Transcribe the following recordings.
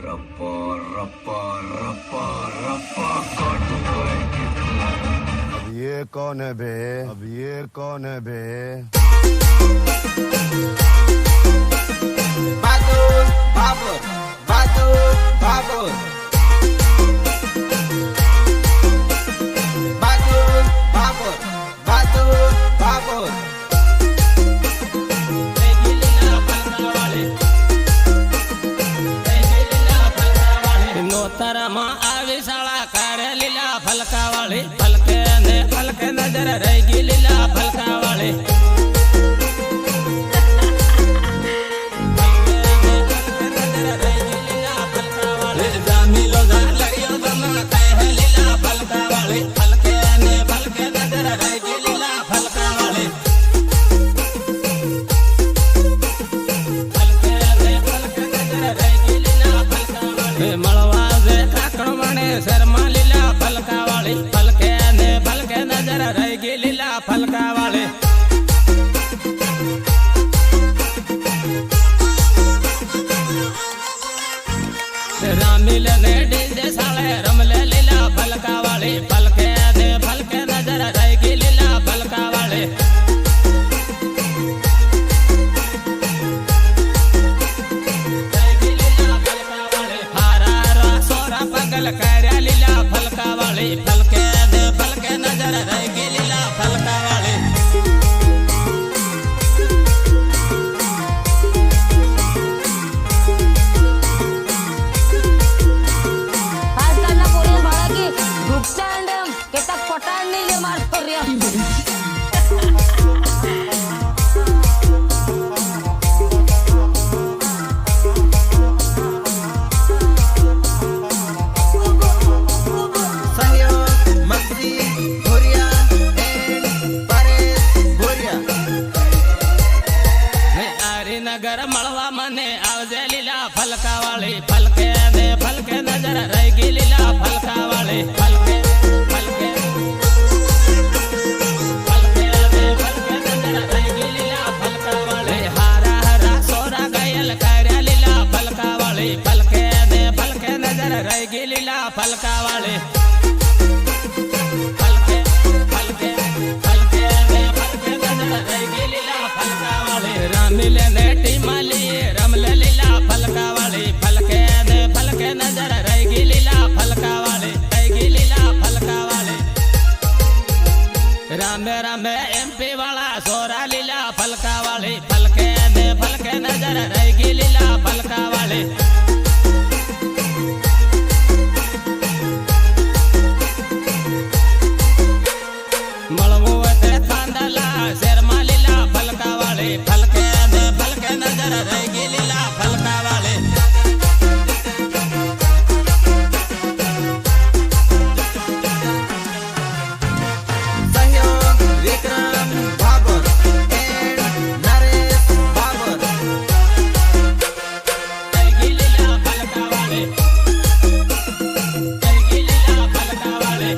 रप्पा रप्पा रप्पा रप्पा काटूंगा इनकी भला। अब ये कौन है बे? अब ये कौन है बे? Bagus, bagus, bagus, bagus. Bagus, bagus, bagus, bagus. નોતરમાં આવી શાળા કાઢે લીલા ફલકા વાળી ફલકે નજર રહી ગઈ લીલા ફલકા વાળી જામીલો લડિયો તમે કહે લીલા ફલકા વાળી ફલકે નજર રહી ગઈ લીલા ફલકા વાળી મળવા જે કાકણ મણે શર્મા લીલા ફલકા વાળી ફલકે નજર રહી ગઈ લીલા ફલકા વાળી રામીલ ને ડીજે સાળે રમલે લીલા ફલકા વાળી ફલકે નજર રહી ગઈ લીલા ફલકા વાળી પગલ કર્યા લીલા ફલકા વાળી ફલકે નજર રહી ગઈ લીલા ફલકા વાળી આજકાલના પોરીઓ ભાડા કે ગુપ્તાંડ કે તક પટાણ નહીં લે માર ફર્યા નગર મળવા મને આવજે લીલા ફલકા વાળી ફલકે નજર રહી ગઈ લીલા ફલકા વાળી ફલકે નજર રહી ગઈ લીલા ફલકા વાળી હારા સોરા ગયેલ કર્યા લીલા ફલકા વાળી ફલકે નજર રહી ગઈ લીલા ફલકા વાળી રામીલે ને ટીમાલી રમલે લીલા ફલકા વાળી ફલકે નજર રહી ગઈ લીલા ફલકા વાળી રામે એમપી વાળા સોરા લીલા ફલકા વાળી ફલકે નજર રહી ગઈ લીલા ફલકા વાળી મળવું તે થાંદલા શેરમાં લીલા ફલકા વાળી ફલકે નજર રહી ગઈ લીલા ફલકા વાળી સહયોગ વિક્રમ ભાગોર એન્ડ નરેશ ભાગોર. રહી ગઈ લીલા ફલકા વાળી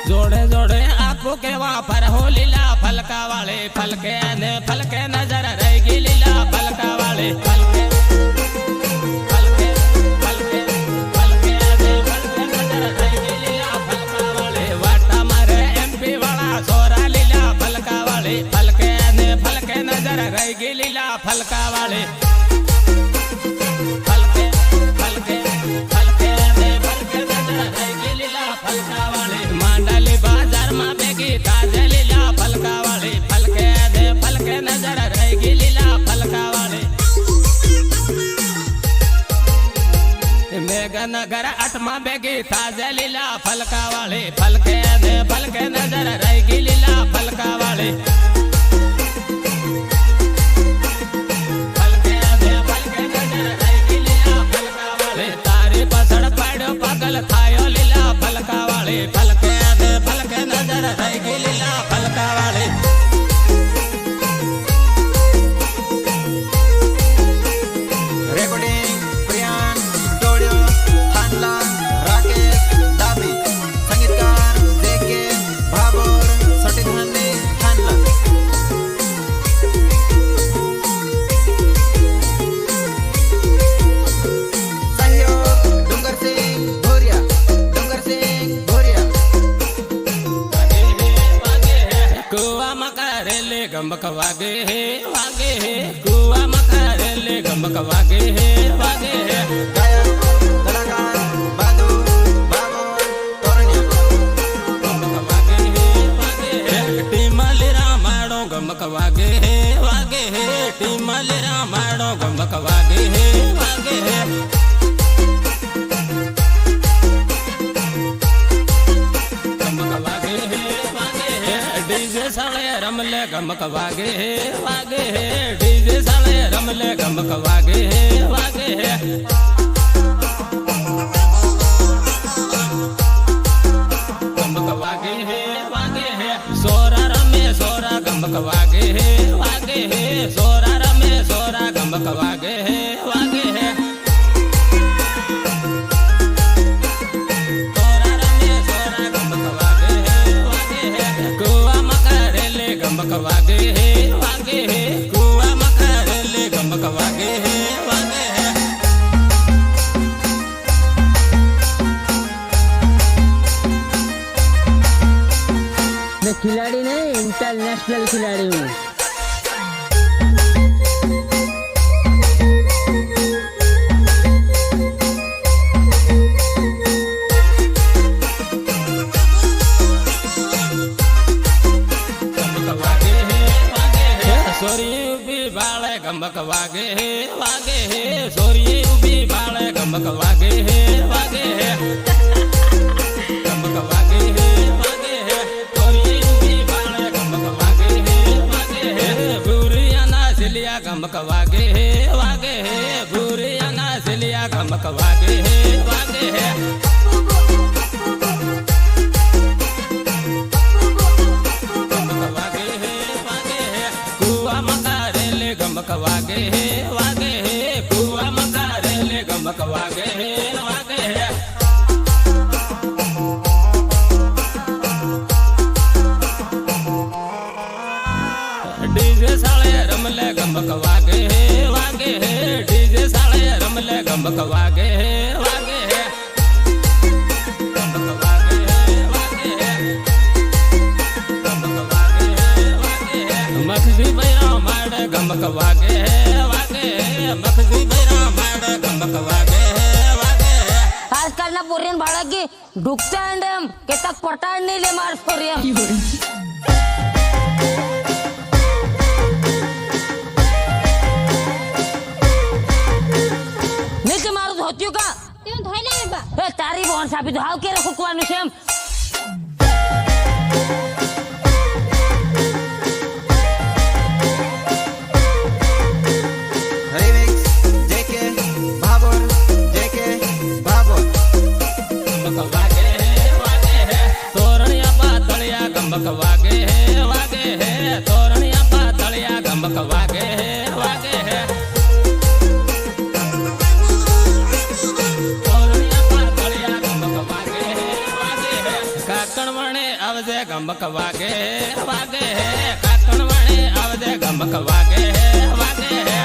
જોડે જોડે આપો કેવા ફરહો લીલા ફલકા વાળી ફલકે નજર રહી ગઈ લીલા ફલકા વાળી ફલકે નજર રહી ગઈ લીલા ફલકા વાળી વાટા મારે એમપી વાળા સોરા લીલા ફલકા વાળી ફલકે નજર રહી ગઈ લીલા ફલકા વાળી માંડલી બાજારમાં ભેગી તાજે લીલા ફલકા વાળી ફલકે નજર રહી ગઈ લીલા ફલકા વાળી મેઘનગર 8માં ભેગી તાજે લીલા ફલકા વાળી ફલકે નજર રહી ગઈ લીલા ફલકા વાળી તારી પાછળ પાડ્યો પાગલ થાયો લીલા ફલકા વાળી ફલકે નજર રહી ગઈ લીલા ફલકા વાળી રેકોર્ડિંગ પ્રિયાન સ્ટુડિયો થાંડલા રાકેશ ડાબી સંગીતકાર જેકે ભાગોર. गमक वागे है वागे है कुआ मकारेले गमक वागे है वागे है गायक कलाकार बादू बाबर तोरण्या गमक वागे है वागे है टीमलेरा माडो गमक वागे है वागे है टीमलेरा माडो गमक वागे है वागे है डीजे साले रमले गमक वागे है वागे है डीजे साले रमले गमक वागे है वागे है गमक वागे है वागे है सोरा रमे सोरा गमक वागे है वागे है सोरा रमे सोरा गमक वागे है वागे है गमक वागे है वागे है कुआ मकारेले गमक वागे है वागे है मैं खिलाड़ी नहीं इंटरनेशनल खिलाड़ी हूँ। सोरी उबी बाले गमक वागे है वागे है सोरी उबी बाले गमक वागे है वागे है गमक वागे है वागे है सोरी उबी बाले गमक वागे है वागे है बुरिया ना सिलिया गमक वागे है वागे है बुरिया ना सिलिया गमक वागे है वागे है गमक वागे है वागे है कुआ मकारेले गमक वागे है वागे है डीजे साले रमले गमक वागे है वागे है डीजे साले रमले गमक वागे है वागे है गमक वागे है वागे है गमक वागे है वागे है मखदी बैरा माड़े गमक वागे है वागे है मखदी बैरा माड़े गमक वागे है वागे है आजकाल ना पोरियन भाड़ा की ढुकता अंडम के तक पटाड़ नहीं ले मार पोरियन नीचे मारो धोतियो का तेरे धोई ले बा ए तारी बहन साबी धाव के रखो कुआनु सेम रिमिक्स जेके बाबर गमक वागे है वागे है तोरणिया पातलिया गमक वागे है वागे है तोरणिया पातलिया गमक वागे है वागे है तोरणिया पातलिया गमक वागे है वागे है काकण वणे आवजे गमक वागे है वागे है काकण वणे आवजे गमक वागे है वागे है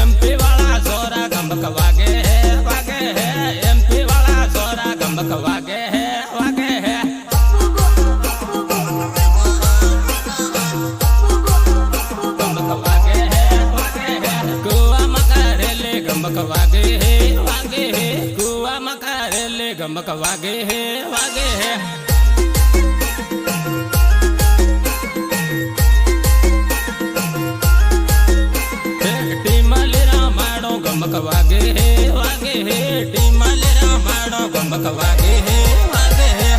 एमपी वाला सोरा गमक वागे है वागे है एमपी वाला सोरा गमक वागे है वागे है गमक वागे है वागे है कुआ मकारेले गमक वागे है वागे है कुआ मकारेले गमक वागे है वागे है गमक वागे है वागे है टीमलेरा माडो गमक वागे है वागे है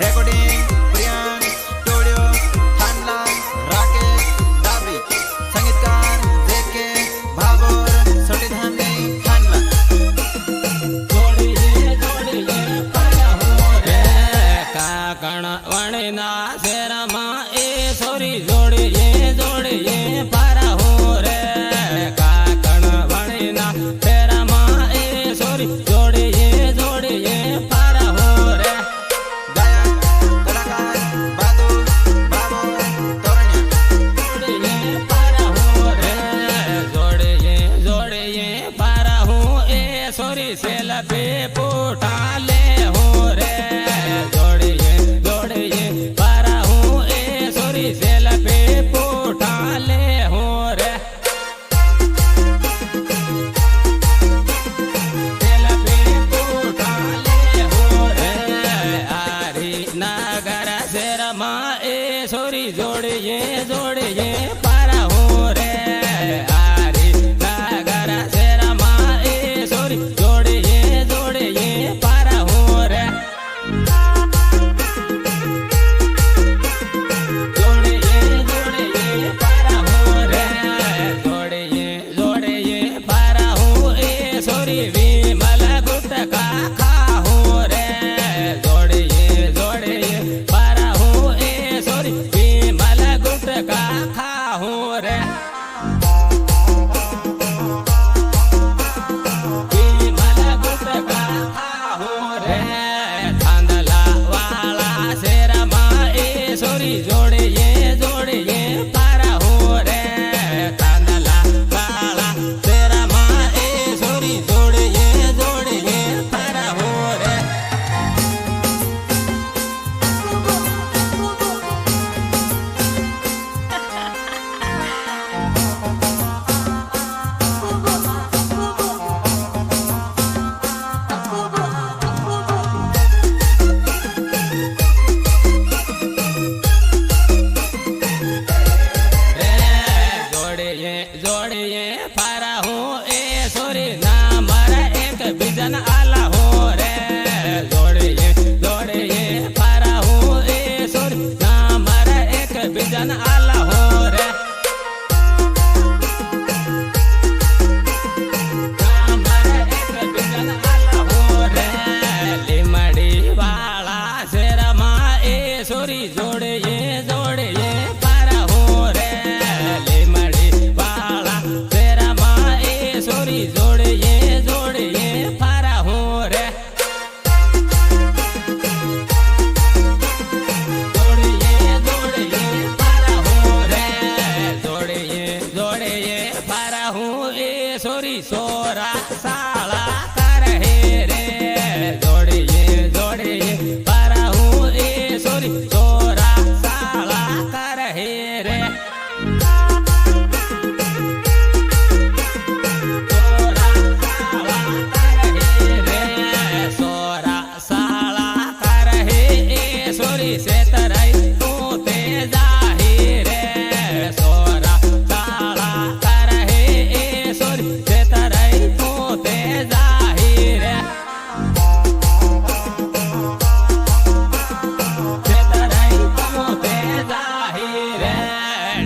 रेकॉर्डिंग प्रियांक स्टुडिओ थानला राकेश હું રે જોડીએ જોડીએ પારા હો રે તાંદલા વાળા તેરામાં એ સોરી જોડીએ જોડીએ પારા હો રે જોડીએ પારા હું એ સોરી ના મારા એક બીજાના આલા હો રે જોડીએ જોડીએ પારા હું એ સોરી ના મારા એક બીજાના આલા હો રે ના મારા એક બીજાના આલા હો રે લીમડી વાળા શેરામાં એ સોરી જોડીએ જોડીએ પારા હો રે જોડીએ જોડીએ પારા હું રે જોડીએ જોડીએ પારા હું રે જોડીએ જોડીએ પારા હું એ સોરી સોરા સાળા કરે રે જોડીએ જોડીએ પારા હું એ સોરી સોરા સાળા કરે રે સેતરાઈ તું તે જાહીર રે સોરા સાળા કરે એ સોરી સેતરાઈ તું તે જાહીર રે સેતરાઈ તું તે જાહીર રે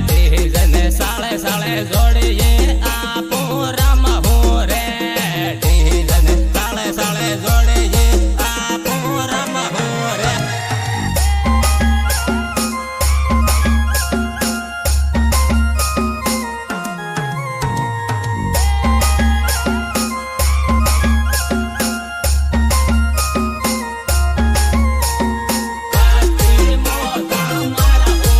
ડીજને સાળે સાળે જોડીએ આપું